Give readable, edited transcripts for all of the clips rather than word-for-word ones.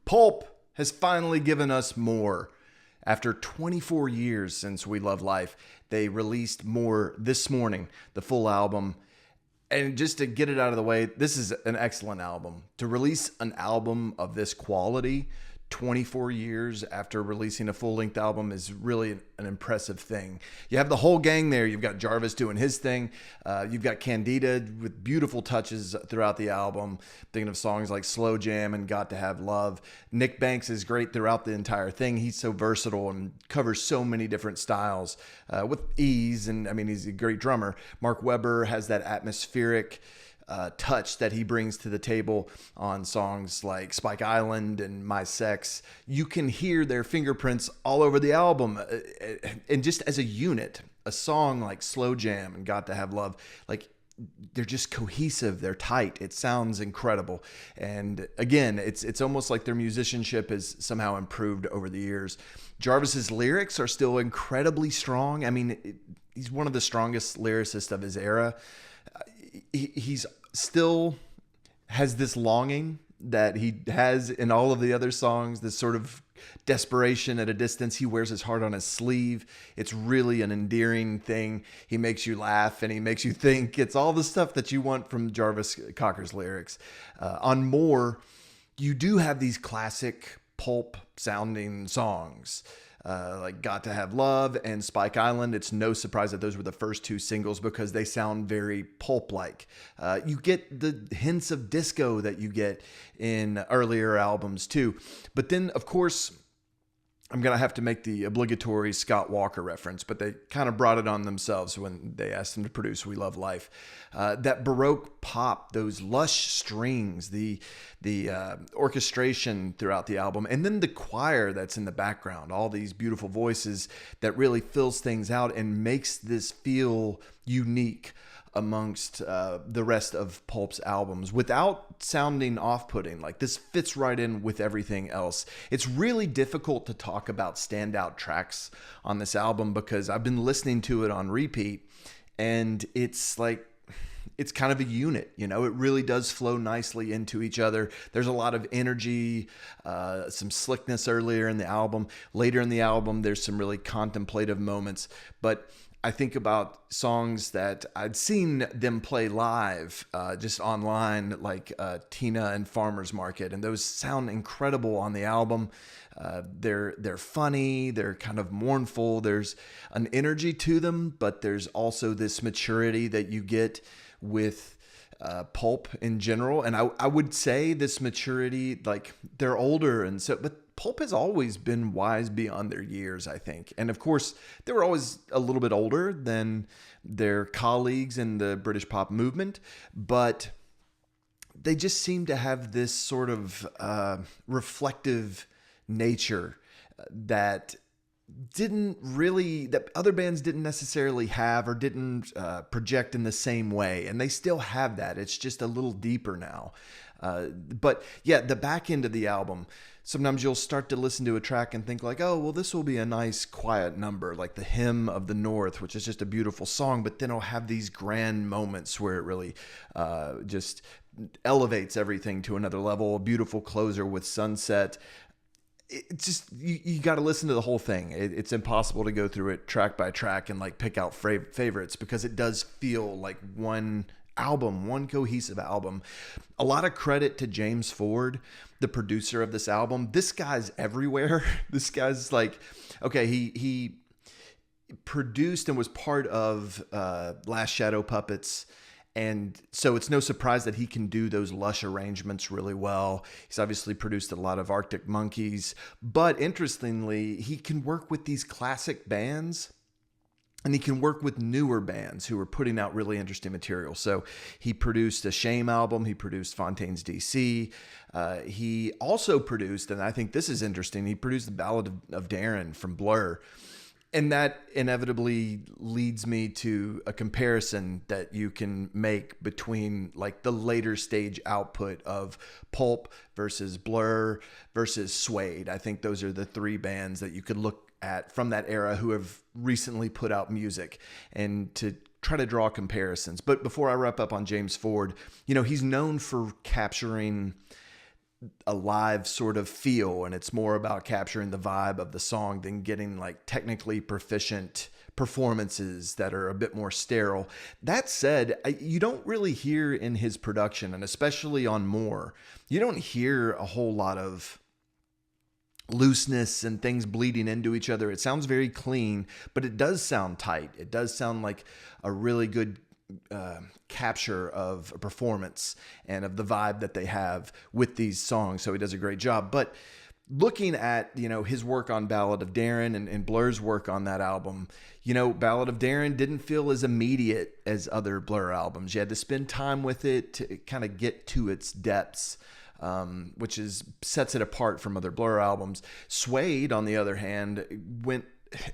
Pulp has finally given us more. After 24 years since We Love Life, they released more this morning, the full album. And just to get it out of the way, this is an excellent album. To release an album of this quality 24 years after releasing a full-length album is really an impressive thing. You have the whole gang there. You've got Jarvis doing his thing. You've got Candida with beautiful touches throughout the album. Thinking of songs like Slow Jam and Got to Have Love. Nick Banks is great throughout the entire thing. He's so versatile and covers so many different styles with ease. And I mean, he's a great drummer. Mark Webber has that atmospheric touch that he brings to the table on songs like Spike Island and My Sex. You can hear their fingerprints all over the album. And just as a unit, a song like Slow Jam and Got to Have Love, like they're just cohesive. They're tight. It sounds incredible. And again, it's almost like their musicianship has somehow improved over the years. Jarvis's lyrics are still incredibly strong. I mean, he's one of the strongest lyricists of his era. He's still has this longing that he has in all of the other songs, this sort of desperation at a distance. He wears his heart on his sleeve. It's really an endearing thing. He makes you laugh and he makes you think. It's all the stuff that you want from Jarvis Cocker's lyrics. On More, you do have these classic pulp sounding songs. Like Got to Have Love and Spike Island. It's no surprise that those were the first two singles because they sound very pulp-like. You get the hints of disco that you get in earlier albums too. But then, of course, I'm going to have to make the obligatory Scott Walker reference, but they kind of brought it on themselves when they asked him to produce We Love Life. That Baroque pop, those lush strings, the orchestration throughout the album, and then the choir that's in the background, all these beautiful voices that really fills things out and makes this feel unique amongst the rest of Pulp's albums without sounding off-putting. Like, this fits right in with everything else. It's really difficult to talk about standout tracks on this album because I've been listening to it on repeat and it's like, it's kind of a unit, you know. It really does flow nicely into each other. There's a lot of energy, some slickness earlier in the album. Later in the album, there's some really contemplative moments, but I think about songs that I'd seen them play live just online, like Tina and Farmer's Market, and those sound incredible on the album. They're funny, they're kind of mournful, there's an energy to them, but there's also this maturity that you get with Pulp in general. And I would say this maturity, like, they're older, and so, but Pulp has always been wise beyond their years, I think. And of course, they were always a little bit older than their colleagues in the British pop movement, but they just seem to have this sort of reflective nature that other bands didn't necessarily have or didn't project in the same way. And they still have that. It's just a little deeper now. But yeah, the back end of the album, sometimes you'll start to listen to a track and think like, oh, well, this will be a nice quiet number, like the Hymn of the North, which is just a beautiful song, but then it'll have these grand moments where it really just elevates everything to another level. A beautiful closer with Sunset. It's just, you got to listen to the whole thing. It's impossible to go through it track by track and like pick out favorites because it does feel like one album, one cohesive album. A lot of credit to James Ford, the producer of this album. This guy's everywhere. This guy's like, okay, he produced and was part of Last Shadow Puppets. And so it's no surprise that he can do those lush arrangements really well. He's obviously produced a lot of Arctic Monkeys, but interestingly, he can work with these classic bands and he can work with newer bands who are putting out really interesting material. So he produced a Shame album. He produced Fontaine's DC. He also produced, and I think this is interesting, he produced the Ballad of Darren from Blur. And that inevitably leads me to a comparison that you can make between like the later stage output of Pulp versus Blur versus Suede. I think those are the three bands that you could look at from that era who have recently put out music and to try to draw comparisons. But before I wrap up on James Ford, you know, he's known for capturing a live sort of feel, and it's more about capturing the vibe of the song than getting like technically proficient performances that are a bit more sterile. That said, you don't really hear in his production, and especially on More, you don't hear a whole lot of looseness and things bleeding into each other. It sounds very clean, but it does sound tight. It does sound like a really good capture of a performance and of the vibe that they have with these songs. So he does a great job. But looking at, his work on Ballad of Darren and Blur's work on that album, Ballad of Darren didn't feel as immediate as other Blur albums. You had to spend time with it to kind of get to its depths. Which sets it apart from other Blur albums. Suede, on the other hand,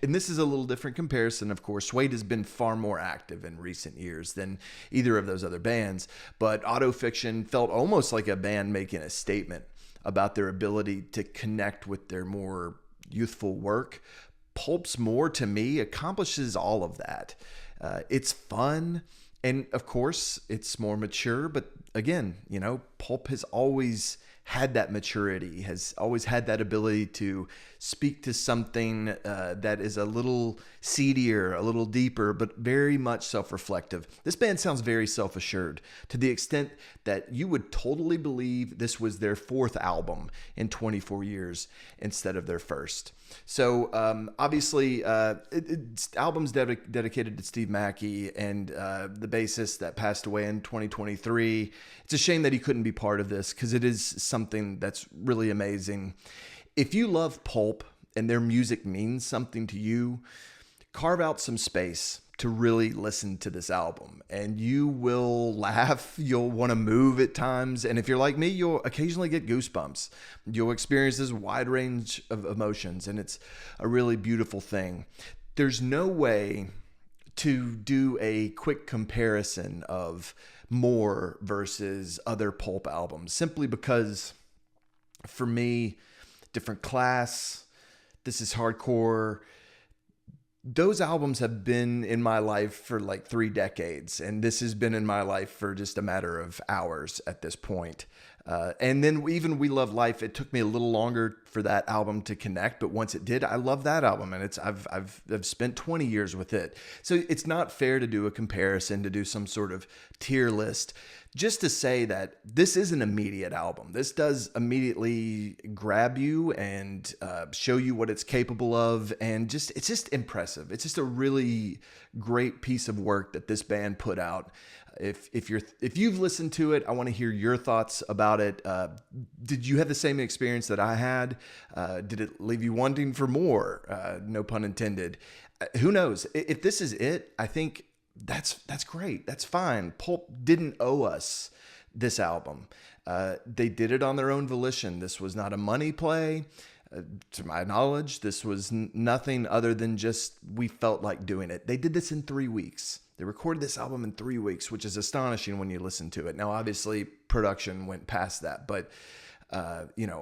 and this is a little different comparison, of course. Suede has been far more active in recent years than either of those other bands, but Autofiction felt almost like a band making a statement about their ability to connect with their more youthful work. Pulp's More, to me, accomplishes all of that. It's fun, and of course, it's more mature, but again, Pulp has always had that maturity, has always had that ability to speak to something that is a little seedier, a little deeper, but very much self-reflective. This band sounds very self-assured to the extent that you would totally believe this was their fourth album in 24 years instead of their first. So obviously, it's albums dedicated to Steve Mackey and the bassist that passed away in 2023. It's a shame that he couldn't be part of this because it is something that's really amazing. If you love Pulp and their music means something to you, carve out some space to really listen to this album, and you will laugh. You'll want to move at times. And if you're like me, you'll occasionally get goosebumps. You'll experience this wide range of emotions, and it's a really beautiful thing. There's no way to do a quick comparison of More versus other Pulp albums, simply because for me, different class, This Is Hardcore, those albums have been in my life for like 3 decades, and this has been in my life for just a matter of hours at this point. And then even We Love Life, it took me a little longer for that album to connect, but once it did, I love that album, and I've spent 20 years with it. So it's not fair to do a comparison, to do some sort of tier list. Just to say that this is an immediate album. This does immediately grab you and show you what it's capable of, and it's just impressive. It's just a really great piece of work that this band put out. If you've listened to it, I want to hear your thoughts about it. Did you have the same experience that I had? Did it leave you wanting for more? No pun intended. Who knows? If this is it, I think that's great. That's fine. Pulp didn't owe us this album. They did it on their own volition. This was not a money play. To my knowledge, this was nothing other than just we felt like doing it. They did this in 3 weeks. They recorded this album in 3 weeks, which is astonishing when you listen to it. Now, obviously, production went past that, but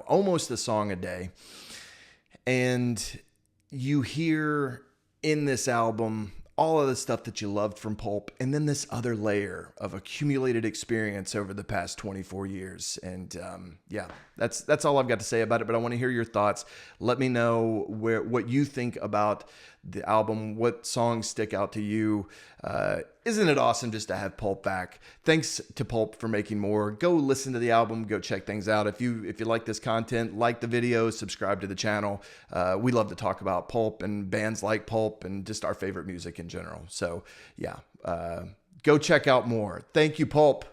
almost a song a day. And you hear in this album all of the stuff that you loved from Pulp, and then this other layer of accumulated experience over the past 24 years. And that's all I've got to say about it, but I want to hear your thoughts. Let me know what you think about the album, what songs stick out to you. Isn't it awesome just to have Pulp back? Thanks to Pulp for making more. Go listen to the album, go check things out. If you like this content, like the video, subscribe to the channel. We love to talk about Pulp and bands like Pulp and just our favorite music in general. So yeah, go check out more. Thank you, Pulp.